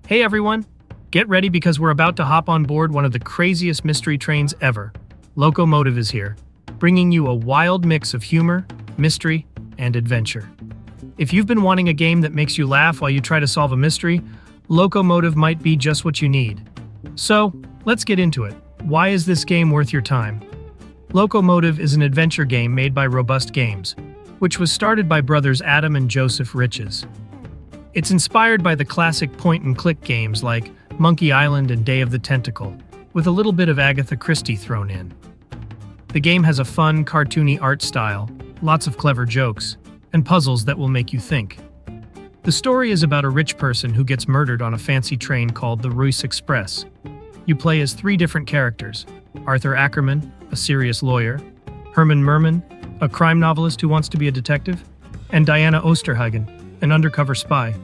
Hey everyone! Get ready because we're about to hop on board one of the craziest mystery trains ever. Loco Motive is here, bringing you a wild mix of humor, mystery, and adventure. If you've been wanting a game that makes you laugh while you try to solve a mystery, Loco Motive might be just what you need. So, let's get into it. Why is this game worth your time? Loco Motive is an adventure game made by Robust Games, which was started by brothers Adam and Joseph Riches. It's inspired by the classic point-and-click games like Monkey Island and Day of the Tentacle, with a little bit of Agatha Christie thrown in. The game has a fun, cartoony art style, lots of clever jokes, and puzzles that will make you think. The story is about a rich person who gets murdered on a fancy train called the Ruisse Express. You play as three different characters: Arthur Ackerman, a serious lawyer; Herman Merman, a crime novelist who wants to be a detective; and Diana Osterhagen, an undercover spy.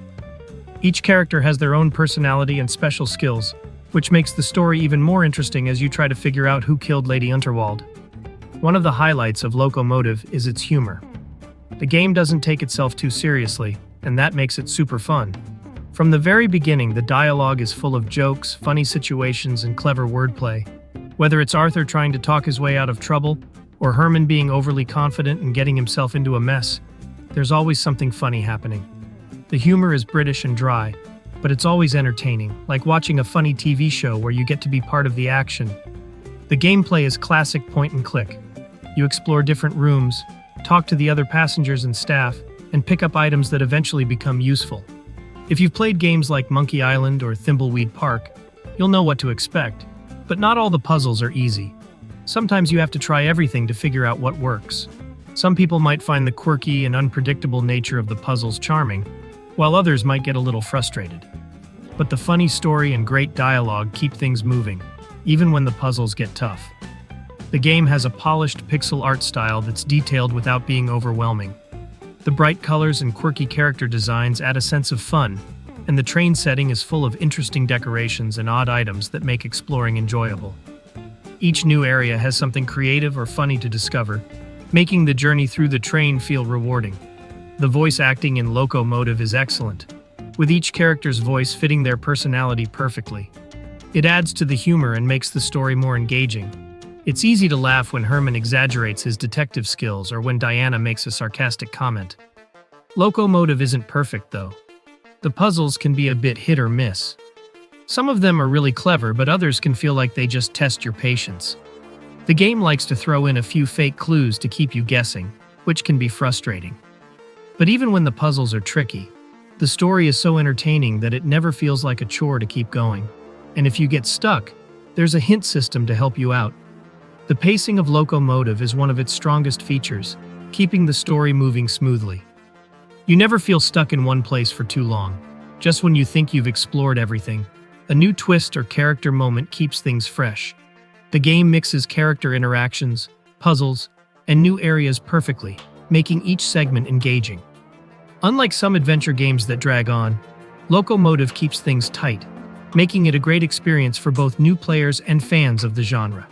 Each character has their own personality and special skills, which makes the story even more interesting as you try to figure out who killed Lady Unterwald. One of the highlights of Loco Motive is its humor. The game doesn't take itself too seriously, and that makes it super fun. From the very beginning, the dialogue is full of jokes, funny situations, and clever wordplay. Whether it's Arthur trying to talk his way out of trouble, or Herman being overly confident and getting himself into a mess, there's always something funny happening. The humor is British and dry, but it's always entertaining, like watching a funny TV show where you get to be part of the action. The gameplay is classic point and click. You explore different rooms, talk to the other passengers and staff, and pick up items that eventually become useful. If you've played games like Monkey Island or Thimbleweed Park, you'll know what to expect, but not all the puzzles are easy. Sometimes you have to try everything to figure out what works. Some people might find the quirky and unpredictable nature of the puzzles charming, while others might get a little frustrated. But the funny story and great dialogue keep things moving, even when the puzzles get tough. The game has a polished pixel art style that's detailed without being overwhelming. The bright colors and quirky character designs add a sense of fun, and the train setting is full of interesting decorations and odd items that make exploring enjoyable. Each new area has something creative or funny to discover, making the journey through the train feel rewarding. The voice acting in Loco Motive is excellent, with each character's voice fitting their personality perfectly. It adds to the humor and makes the story more engaging. It's easy to laugh when Herman exaggerates his detective skills or when Diana makes a sarcastic comment. Loco Motive isn't perfect, though. The puzzles can be a bit hit or miss. Some of them are really clever, but others can feel like they just test your patience. The game likes to throw in a few fake clues to keep you guessing, which can be frustrating. But even when the puzzles are tricky, the story is so entertaining that it never feels like a chore to keep going. And if you get stuck, there's a hint system to help you out. The pacing of Loco Motive is one of its strongest features, keeping the story moving smoothly. You never feel stuck in one place for too long. Just when you think you've explored everything, a new twist or character moment keeps things fresh. The game mixes character interactions, puzzles, and new areas perfectly, making each segment engaging. Unlike some adventure games that drag on, Loco Motive keeps things tight, making it a great experience for both new players and fans of the genre.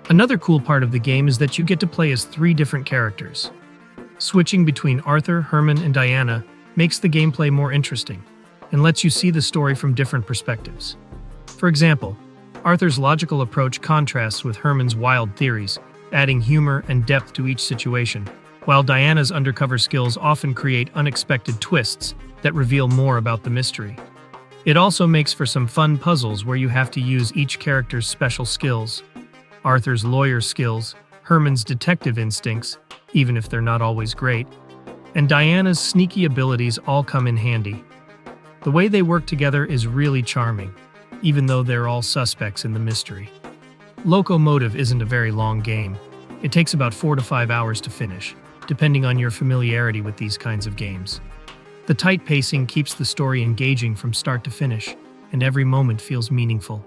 Another cool part of the game is that you get to play as three different characters. Switching between Arthur, Herman, and Diana makes the gameplay more interesting and lets you see the story from different perspectives. For example, Arthur's logical approach contrasts with Herman's wild theories, adding humor and depth to each situation, while Diana's undercover skills often create unexpected twists that reveal more about the mystery. It also makes for some fun puzzles where you have to use each character's special skills. Arthur's lawyer skills, Herman's detective instincts, even if they're not always great, and Diana's sneaky abilities all come in handy. The way they work together is really charming, even though they're all suspects in the mystery. Loco Motive isn't a very long game. It takes about 4 to 5 hours to finish, depending on your familiarity with these kinds of games. The tight pacing keeps the story engaging from start to finish, and every moment feels meaningful.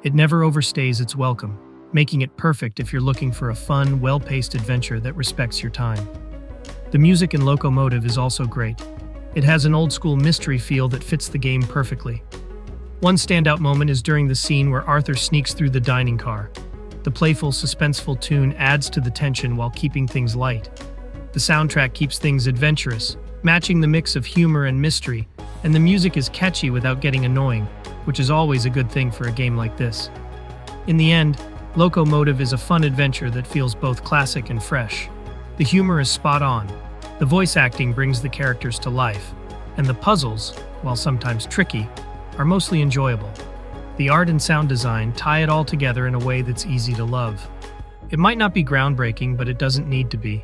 It never overstays its welcome, making it perfect if you're looking for a fun, well-paced adventure that respects your time. The music in Loco Motive is also great. It has an old-school mystery feel that fits the game perfectly. One standout moment is during the scene where Arthur sneaks through the dining car. The playful, suspenseful tune adds to the tension while keeping things light. The soundtrack keeps things adventurous, matching the mix of humor and mystery, And the music is catchy without getting annoying, which is always a good thing for a game like this. In the end, Loco Motive is a fun adventure that feels both classic and fresh. The humor is spot on, the voice acting brings the characters to life, and the puzzles, while sometimes tricky, are mostly enjoyable. The art and sound design tie it all together in a way that's easy to love. It might not be groundbreaking, but it doesn't need to be.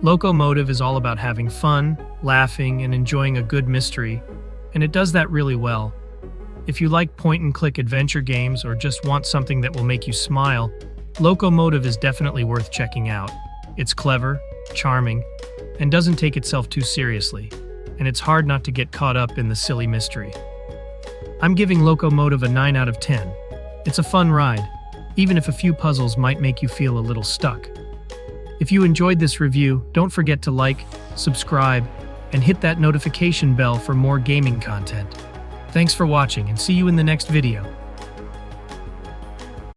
Loco Motive is all about having fun, laughing, and enjoying a good mystery, and it does that really well. If you like point-and-click adventure games or just want something that will make you smile, Loco Motive is definitely worth checking out. It's clever, charming, and doesn't take itself too seriously, and it's hard not to get caught up in the silly mystery. I'm giving Loco Motive a 9 out of 10. It's a fun ride, even if a few puzzles might make you feel a little stuck. If you enjoyed this review, don't forget to like, subscribe, and hit that notification bell for more gaming content. Thanks for watching, and see you in the next video.